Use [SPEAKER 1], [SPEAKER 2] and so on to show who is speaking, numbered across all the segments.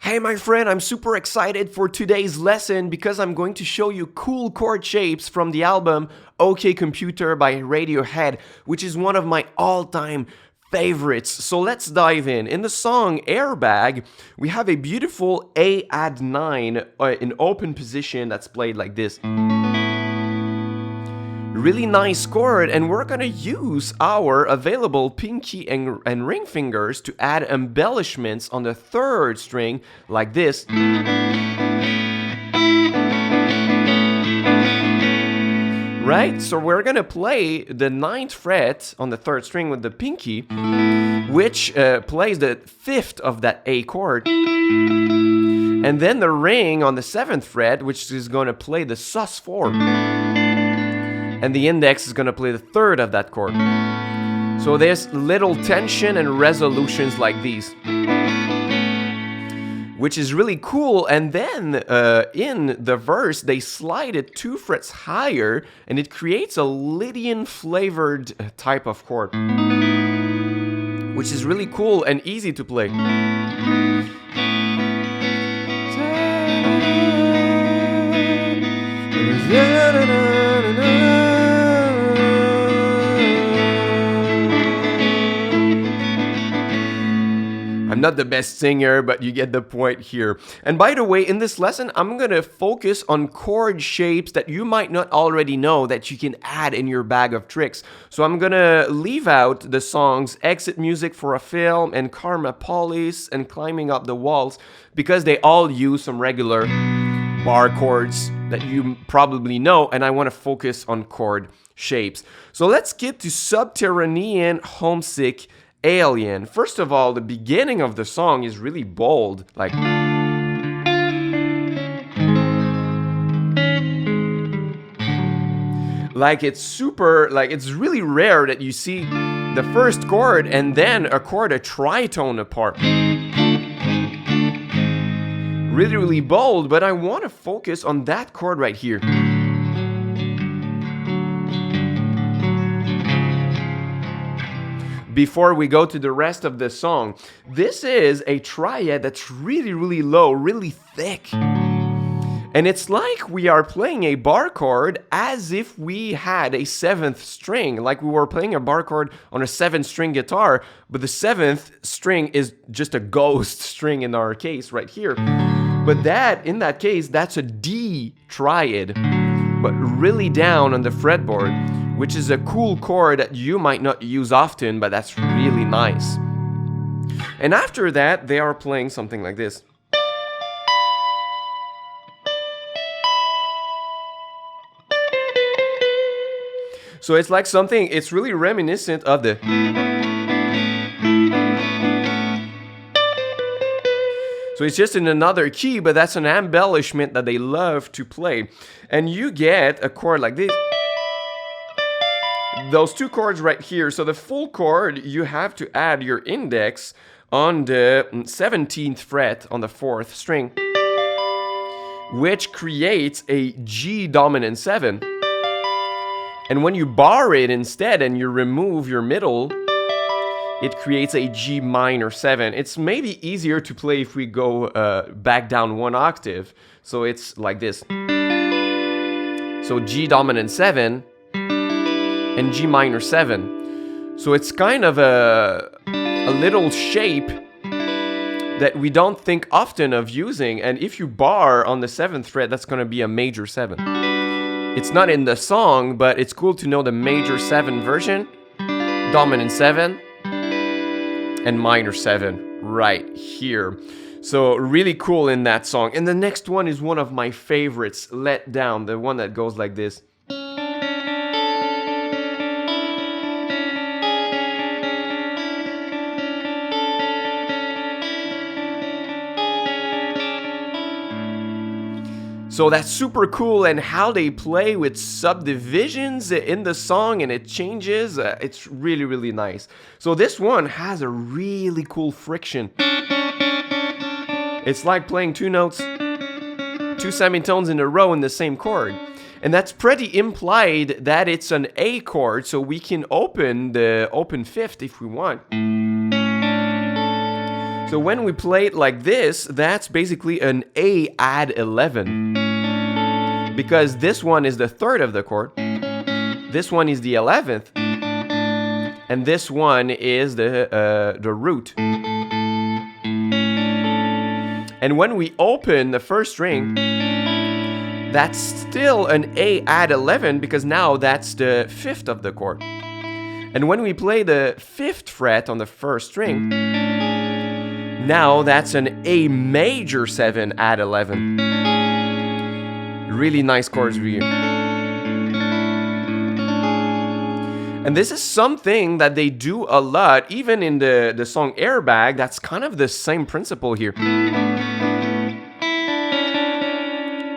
[SPEAKER 1] Hey my friend, I'm super excited for today's lesson because I'm going to show you cool chord shapes from the album OK Computer by Radiohead, which is one of my all-time favorites. So let's dive in. In the song Airbag, we have a beautiful A add 9 in open position that's played like this. Really nice chord, and we're gonna use our available pinky and ring fingers to add embellishments on the third string like this. Right? So we're gonna play the 9th fret on the third string with the pinky, which plays the 5th of that A chord. And then the ring on the 7th fret, which is gonna play the sus4. And the index is going to play the 3rd of that chord. So there's little tension and resolutions like these, which is really cool. And then in the verse, they slide it 2 frets higher, and it creates a Lydian flavored type of chord, which is really cool and easy to play. I'm not the best singer, but you get the point here. And by the way, in this lesson, I'm going to focus on chord shapes that you might not already know that you can add in your bag of tricks. So I'm going to leave out the songs Exit Music for a Film and Karma Police and Climbing Up the Walls because they all use some regular bar chords that you probably know, and I want to focus on chord shapes. So let's get to Subterranean, Homesick, Alien. First of all, the beginning of the song is really bold, like it's super, like it's really rare that you see the first chord and then a chord a tritone apart. Really, really bold, but I want to focus on that chord right here. Before we go to the rest of the song, this is a triad that's really, really low, really thick. And it's like we are playing a bar chord as if we had a 7th string, like we were playing a bar chord on a 7-string guitar, but the 7th string is just a ghost string in our case right here. But that, in that case, that's a D triad, but really down on the fretboard, which is a cool chord that you might not use often, but that's really nice. And after that, they are playing something like this. So it's like something, it's really reminiscent of the... So it's just in another key, but that's an embellishment that they love to play. And you get a chord like this. Those 2 chords right here. So the full chord, you have to add your index on the 17th fret on the 4th string, which creates a G dominant 7. And when you bar it instead and you remove your middle, it creates a G minor 7. It's maybe easier to play if we go back down 1 octave. So it's like this. So G dominant 7 and G minor 7. So it's kind of a little shape that we don't think often of using. And if you bar on the 7th fret, that's going to be a major 7. It's not in the song, but it's cool to know the major 7 version, dominant 7, and minor 7 right here. So really cool in that song. And the next one is one of my favorites, Let Down, the one that goes like this. So that's super cool, and how they play with subdivisions in the song and it changes, it's really, really nice. So this one has a really cool friction. It's like playing 2 notes, 2 semitones in a row in the same chord. And that's pretty implied that it's an A chord, so we can open the open 5th if we want. So when we play it like this, that's basically an A add 11. Because this one is the third of the chord, this one is the 11th, and this one is the root. And when we open the first string, that's still an A add 11 because now that's the 5th of the chord. And when we play the 5th fret on the first string, now that's an A major 7 add 11. Really nice chords here. And this is something that they do a lot, even in the song Airbag. That's kind of the same principle here.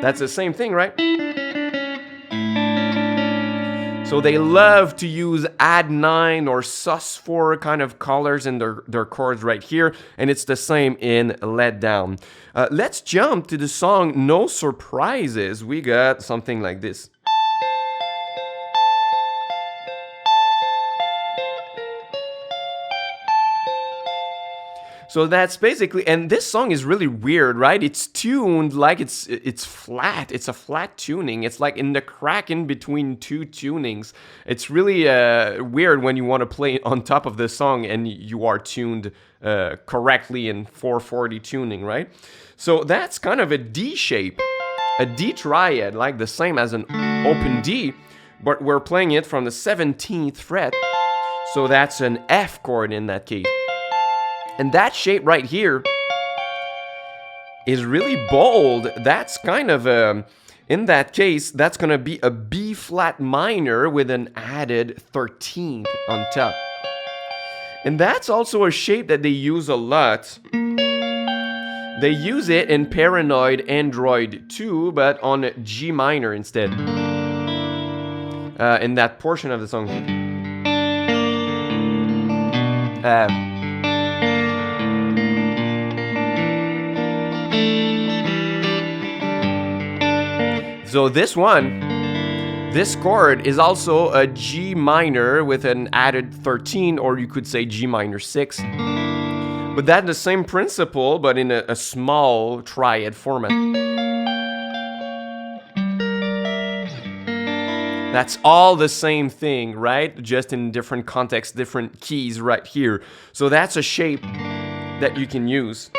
[SPEAKER 1] That's the same thing, right? So they love to use add 9 or sus4 kind of colors in their chords right here, and it's the same in Let Down. Let's jump to the song No Surprises. We got something like this. So that's basically, and this song is really weird, right? It's tuned like it's flat. It's a flat tuning. It's like in the crack in between two tunings. It's really weird when you want to play on top of the song and you are tuned correctly in 440 tuning, right? So that's kind of a D shape, a D triad, like the same as an open D, but we're playing it from the 17th fret. So that's an F chord in that case. And that shape right here is really bold. That's kind of in that case, that's going to be a B flat minor with an added 13th on top. And that's also a shape that they use a lot. They use it in Paranoid Android 2, but on G minor instead. In that portion of the song. So this one, this chord is also a G minor with an added 13, or you could say G minor 6. But that's the same principle, but in a small triad format. That's all the same thing, right? Just in different contexts, different keys right here. So that's a shape that you can use,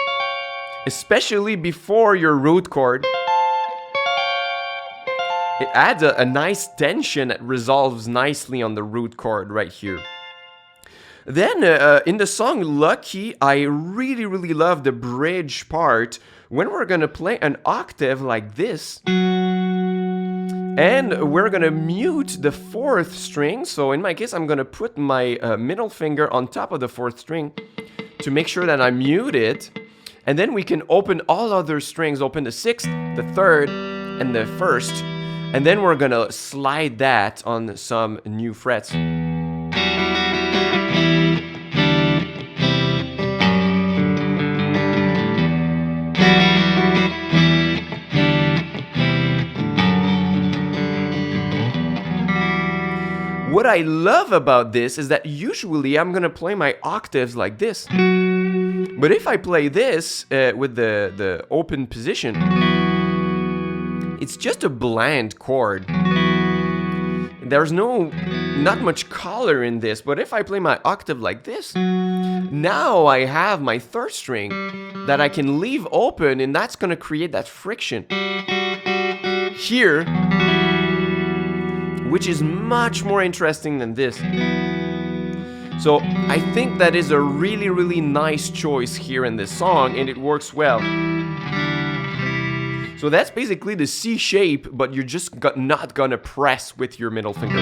[SPEAKER 1] especially before your root chord. It adds a nice tension that resolves nicely on the root chord right here. Then in the song Lucky, I really, really love the bridge part when we're going to play an octave like this. And we're going to mute the 4th string. So in my case, I'm going to put my middle finger on top of the 4th string to make sure that I mute it. And then we can open all other strings, open the 6th, the 3rd, and the 1st. And then we're gonna slide that on some new frets. What I love about this is that usually I'm gonna play my octaves like this. But if I play this with the open position, it's just a bland chord. There's not much color in this, but if I play my octave like this, now I have my 3rd string that I can leave open, and that's gonna create that friction here, which is much more interesting than this. So I think that is a really, really nice choice here in this song, and it works well. So that's basically the C shape, but you're just not gonna press with your middle finger.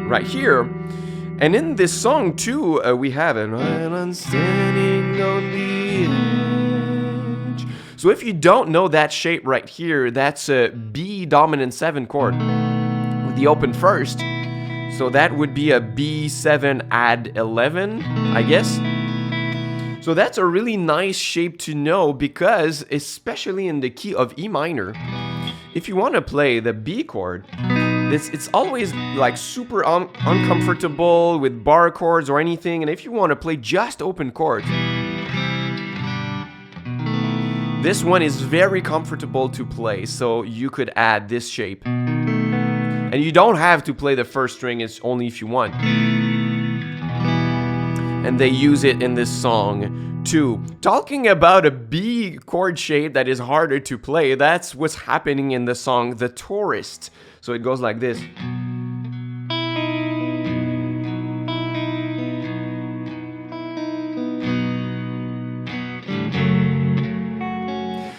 [SPEAKER 1] Right here. And in this song too, we have it. While I'm standing on the edge. So if you don't know that shape right here, that's a B dominant 7 chord with the open 1st. So that would be a B7 add 11, I guess. So that's a really nice shape to know because, especially in the key of E minor, if you want to play the B chord, It's always like super uncomfortable with bar chords or anything. And if you want to play just open chords, this one is very comfortable to play. So you could add this shape. And you don't have to play the first string, it's only if you want. And they use it in this song too. Talking about a B chord shape that is harder to play, that's what's happening in the song The Tourist. So it goes like this.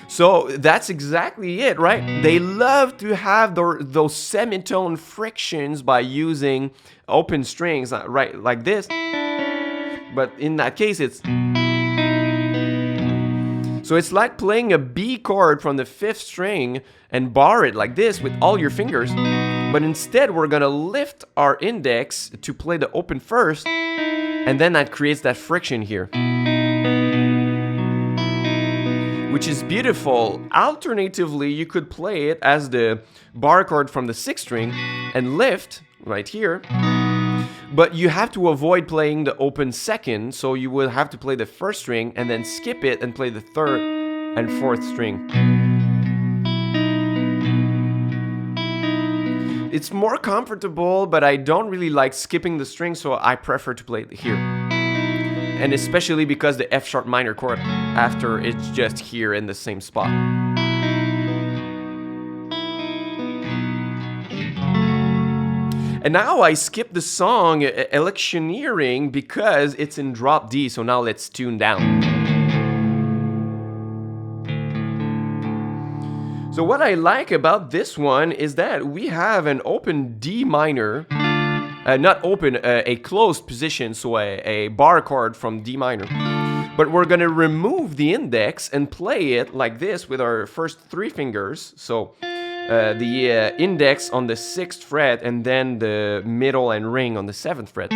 [SPEAKER 1] So that's exactly it, right? They love to have those semitone frictions by using open strings, right, like this. But in that case, it's... So it's like playing a B chord from the 5th string and bar it like this with all your fingers. But instead, we're gonna lift our index to play the open first, and then that creates that friction here, which is beautiful. Alternatively, you could play it as the bar chord from the 6th string and lift right here. But you have to avoid playing the open second, so you will have to play the 1st string and then skip it and play the 3rd and 4th string. It's more comfortable, but I don't really like skipping the string, so I prefer to play it here. And especially because the F sharp minor chord after, it's just here in the same spot. And now I skip the song Electioneering because it's in drop D, so now let's tune down. So what I like about this one is that we have an open D minor, not open, a closed position, so a bar chord from D minor. But we're gonna remove the index and play it like this with our first 3 fingers. So the index on the 6th fret and then the middle and ring on the 7th fret.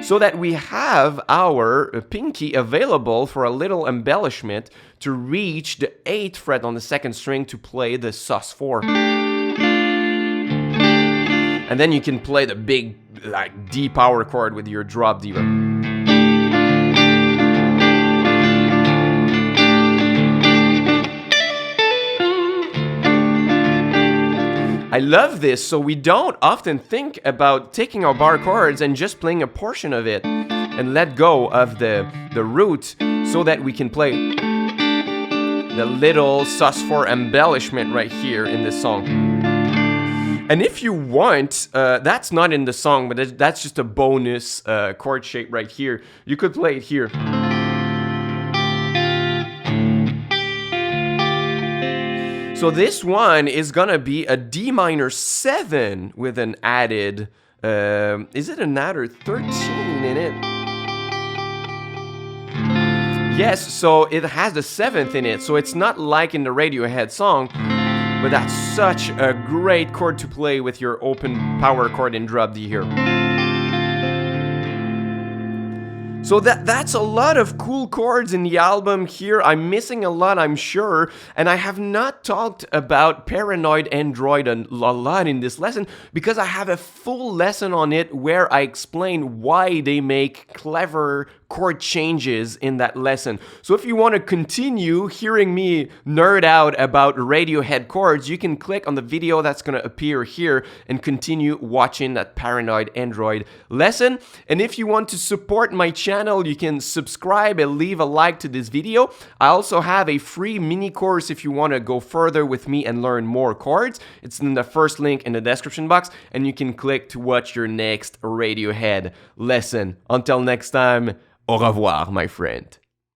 [SPEAKER 1] So that we have our pinky available for a little embellishment to reach the 8th fret on the 2nd string to play the sus4. And then you can play the big like D power chord with your drop D. I love this, so we don't often think about taking our bar chords and just playing a portion of it and let go of the root so that we can play the little sus4 embellishment right here in this song. And if you want, that's not in the song, but that's just a bonus chord shape right here. You could play it here. So this one is gonna be a D minor 7 with an added, is it an added 13 in it? Yes, so it has the 7th in it, so it's not like in the Radiohead song, but that's such a great chord to play with your open power chord in drop D here. So that's a lot of cool chords in the album here. I'm missing a lot, I'm sure, and I have not talked about Paranoid Android a lot in this lesson because I have a full lesson on it where I explain why they make clever chord changes in that lesson. So if you want to continue hearing me nerd out about Radiohead chords, you can click on the video that's going to appear here and continue watching that Paranoid Android lesson. And if you want to support my channel, you can subscribe and leave a like to this video. I also have a free mini course if you want to go further with me and learn more chords. It's in the first link in the description box, and you can click to watch your next Radiohead lesson. Until next time, au revoir, my friend.